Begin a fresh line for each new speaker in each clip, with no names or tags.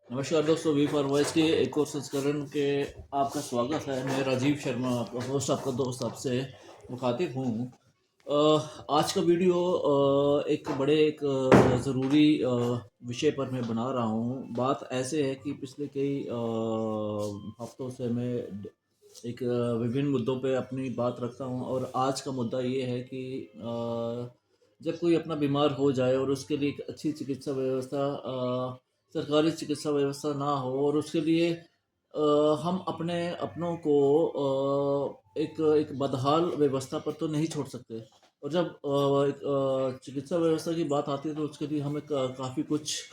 नमस्कार दोस्तों, we for voice के एक और संस्करण के आपका स्वागत है। मैं राजीव शर्मा, आपका होस्ट, आपका दोस्त, आपसे मुखातिब हूँ। आज का वीडियो एक ज़रूरी विषय पर मैं बना रहा हूँ। बात ऐसे है कि पिछले कई हफ्तों से मैं विभिन्न मुद्दों पे अपनी बात रखता हूँ, और आज का मुद्दा ये है कि जब कोई अपना बीमार हो जाए और उसके लिए एक अच्छी चिकित्सा व्यवस्था, सरकारी चिकित्सा व्यवस्था ना हो, और उसके लिए हम अपने अपनों को एक एक बदहाल व्यवस्था पर तो नहीं छोड़ सकते। और जब चिकित्सा व्यवस्था की बात आती है तो उसके लिए हमें काफ़ी कुछ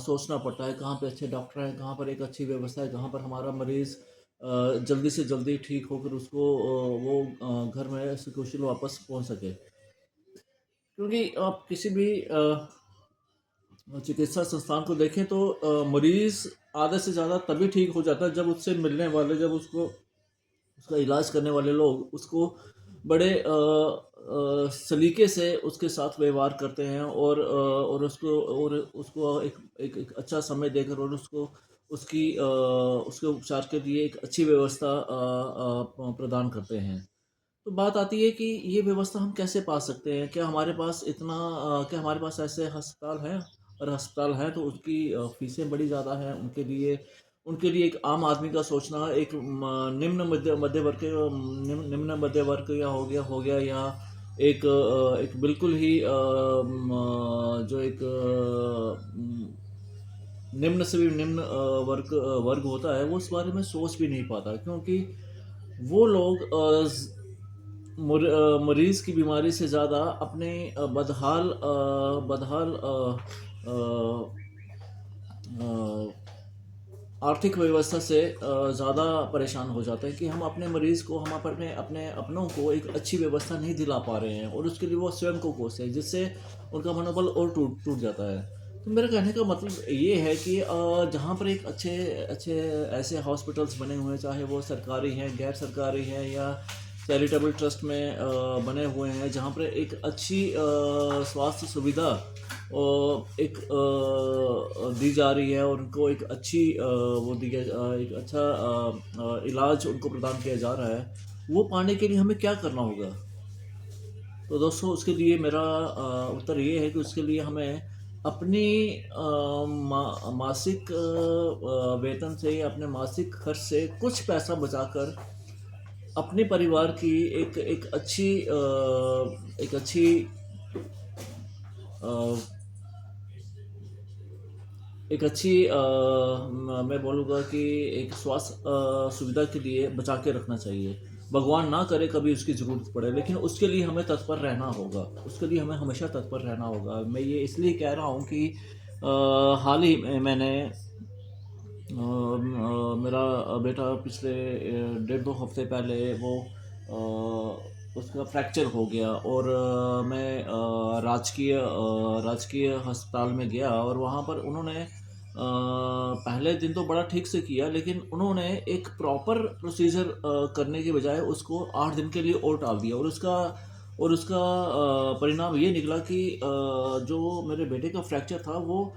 सोचना पड़ता है। कहाँ पे अच्छे डॉक्टर हैं, कहाँ पर एक अच्छी व्यवस्था है, कहाँ पर हमारा मरीज़ जल्दी से जल्दी ठीक होकर उसको घर में सकुशल वापस पहुँच सके। क्योंकि आप किसी भी चिकित्सा संस्थान को देखें तो मरीज़ आधे से ज़्यादा तभी ठीक हो जाता है जब उससे मिलने वाले, जब उसको उसका इलाज करने वाले लोग उसको बड़े सलीके से उसके साथ व्यवहार करते हैं, और उसको एक अच्छा समय देकर, और उसके उपचार के लिए एक अच्छी व्यवस्था प्रदान करते हैं। तो बात आती है कि ये व्यवस्था हम कैसे पा सकते हैं? क्या हमारे पास ऐसे अस्पताल हैं? और अस्पताल हैं तो उसकी फ़ीसें बड़ी ज़्यादा हैं। उनके लिए एक आम आदमी का सोचना, एक मध्य वर्ग के निम्न मध्य वर्ग या हो गया, या एक बिल्कुल ही जो एक निम्न से भी निम्न वर्ग होता है, वो इस बारे में सोच भी नहीं पाता, क्योंकि वो लोग मरीज़ की बीमारी से ज़्यादा अपने बदहाल अ, आर्थिक व्यवस्था से ज़्यादा परेशान हो जाते हैं कि हम अपने मरीज़ को, हम अपने अपने अपनों को एक अच्छी व्यवस्था नहीं दिला पा रहे हैं, और उसके लिए वो स्वयं को कोसते हैं, जिससे उनका मनोबल और टूट टूट जाता है। तो मेरा कहने का मतलब ये है कि जहाँ पर एक अच्छे अच्छे ऐसे हॉस्पिटल्स बने हुए हैं, चाहे वो सरकारी हैं, गैर सरकारी हैं, या चैरिटेबल ट्रस्ट में बने हुए हैं, जहाँ पर एक अच्छी स्वास्थ्य सुविधा दी जा रही है, और उनको एक अच्छी एक अच्छा इलाज उनको प्रदान किया जा रहा है। वो पाने के लिए हमें क्या करना होगा? तो दोस्तों, उसके लिए मेरा उत्तर ये है कि उसके लिए हमें अपनी मासिक वेतन से, या अपने मासिक खर्च से कुछ पैसा बचाकर अपने परिवार की एक अच्छी अ, एक अच्छी मैं बोलूँगा कि एक स्वास्थ्य सुविधा के लिए बचा के रखना चाहिए। भगवान ना करे कभी उसकी ज़रूरत पड़े, लेकिन उसके लिए हमें तत्पर रहना होगा। उसके लिए हमें हमेशा तत्पर रहना होगा। मैं ये इसलिए कह रहा हूँ कि हाल ही में मैंने मेरा बेटा पिछले 1.5-2 हफ़्ते पहले उसका फ्रैक्चर हो गया, और मैं राजकीय अस्पताल में गया, और वहाँ पर उन्होंने पहले दिन तो बड़ा ठीक से किया, लेकिन उन्होंने एक प्रॉपर प्रोसीजर करने के बजाय उसको 8 दिन के लिए और टाल दिया, और उसका परिणाम ये निकला कि जो मेरे बेटे का फ्रैक्चर था वो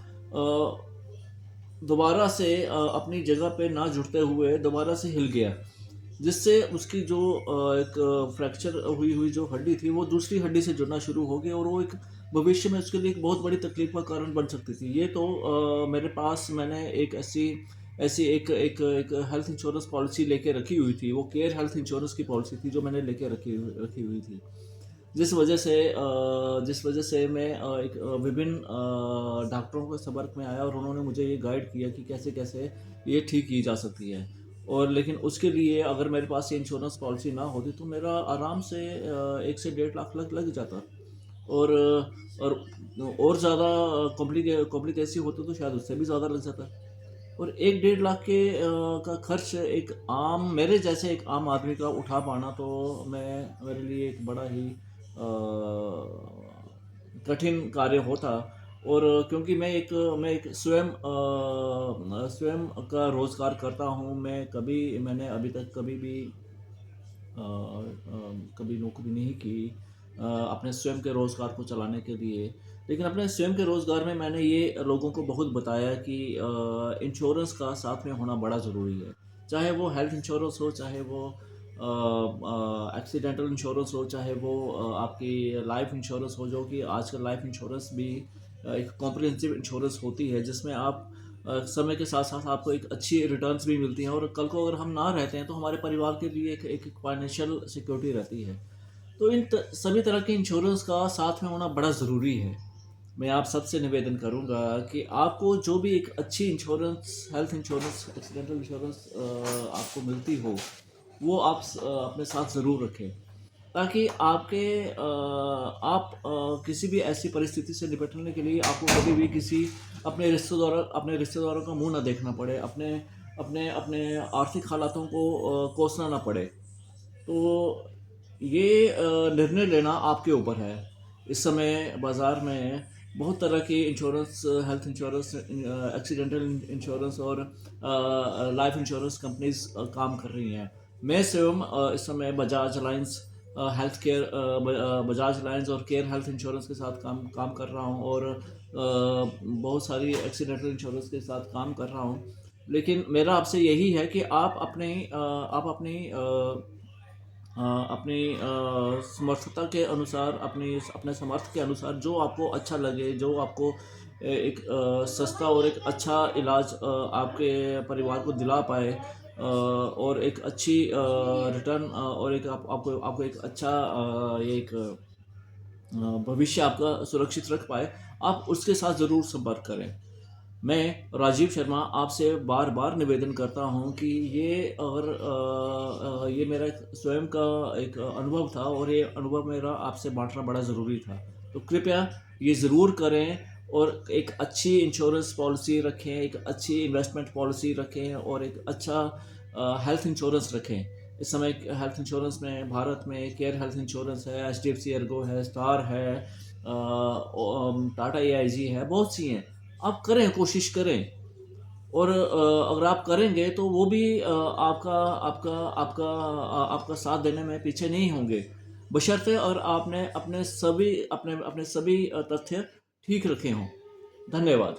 दोबारा से अपनी जगह पे ना जुड़ते हुए दोबारा से हिल गया, जिससे उसकी जो एक फ्रैक्चर हुई हुई जो हड्डी थी, वो दूसरी हड्डी से जुड़ना शुरू हो गई, और वो एक भविष्य में उसके लिए एक बहुत बड़ी तकलीफ का कारण बन सकती थी। ये तो मेरे पास मैंने एक ऐसी ऐसी एक हेल्थ इंश्योरेंस पॉलिसी लेके रखी हुई थी। वो केयर हेल्थ इंश्योरेंस की पॉलिसी थी जो मैंने लेके रखी हुई थी। जिस वजह से मैं विभिन्न डॉक्टरों के संपर्क में आया, और उन्होंने मुझे ये गाइड किया कि कैसे-कैसे ये ठीक की जा सकती है। और लेकिन उसके लिए अगर मेरे पास ये इंश्योरेंस पॉलिसी ना होती तो मेरा आराम से 1 से 1.5 लाख लग जाता। और और ज़्यादा कॉम्प्लिकेसी होती तो शायद उससे भी ज़्यादा लग जाता। और 1 डेढ़ लाख का खर्च एक आम मेरे जैसे एक आम आदमी का उठा पाना, तो मेरे लिए एक बड़ा ही कठिन कार्य होता। और क्योंकि मैं एक स्वयं का रोज़गार करता हूँ। मैंने अभी तक कभी नौकरी नहीं की अपने स्वयं के रोज़गार को चलाने के लिए। लेकिन अपने स्वयं के रोज़गार में मैंने ये लोगों को बहुत बताया कि इंश्योरेंस का साथ में होना बड़ा ज़रूरी है। चाहे वो हेल्थ इंश्योरेंस हो, चाहे वो एक्सीडेंटल इंश्योरेंस हो, चाहे वो आपकी लाइफ इंश्योरेंस हो, जो कि आजकल लाइफ इंश्योरेंस भी एक कॉम्प्रिहेंसिव इंश्योरेंस होती है, जिसमें आप समय के साथ-साथ आपको एक अच्छी रिटर्न्स भी मिलती हैं, और कल को अगर हम ना रहते हैं तो हमारे परिवार के लिए एक फाइनेंशियल सिक्योरिटी रहती है। तो इन सभी तरह के इंश्योरेंस का साथ में होना बड़ा ज़रूरी है। मैं आप सबसे निवेदन करूंगा कि आपको जो भी एक अच्छी insurance, health insurance, accidental insurance आपको मिलती हो, वो आप अपने साथ ज़रूर रखें, ताकि आप किसी भी ऐसी परिस्थिति से निपटने के लिए आपको कभी भी किसी अपने रिश्तेदारों का मुंह ना देखना पड़े, अपने अपने अपने आर्थिक हालातों को कोसना ना पड़े। तो ये निर्णय लेना आपके ऊपर है। इस समय बाज़ार में बहुत तरह की insurance, health insurance, accidental insurance और लाइफ इंश्योरेंस कंपनीज़ काम कर रही हैं। मैं स्वयं इस समय Bajaj alliance health care Bajaj alliance और केयर हेल्थ इंश्योरेंस के साथ काम काम कर रहा हूँ, और बहुत सारी एक्सीडेंटल इंश्योरेंस के साथ काम कर रहा हूँ। लेकिन मेरा आपसे यही है कि आप अपनी समर्थता के अनुसार, अपने समर्थ के अनुसार जो आपको अच्छा लगे, जो आपको एक सस्ता और एक अच्छा इलाज आपके परिवार को दिला पाए, और एक अच्छी रिटर्न, और एक आपको एक अच्छा भविष्य आपका सुरक्षित रख पाए, आप उसके साथ ज़रूर संपर्क करें। मैं राजीव शर्मा आपसे बार-बार निवेदन करता हूँ कि ये मेरा एक स्वयं का एक अनुभव था, और ये अनुभव मेरा आपसे बाँटना बड़ा ज़रूरी था। तो कृपया ये ज़रूर करें, और एक अच्छी इंश्योरेंस पॉलिसी रखें, एक अच्छी इन्वेस्टमेंट पॉलिसी रखें, और एक अच्छा हेल्थ इंश्योरेंस रखें। इस समय हेल्थ इंश्योरेंस में भारत में केयर हेल्थ इंश्योरेंस है, एचडीएफसी एर्गो है, स्टार है, टाटा एआईजी है, बहुत सी हैं। आप करें, कोशिश करें, और अगर आप करेंगे तो वो भी आपका आपका आपका आपका साथ देने में पीछे नहीं होंगे, बशर्ते और आपने अपने सभी तथ्य ठीक रखे हों। धन्यवाद।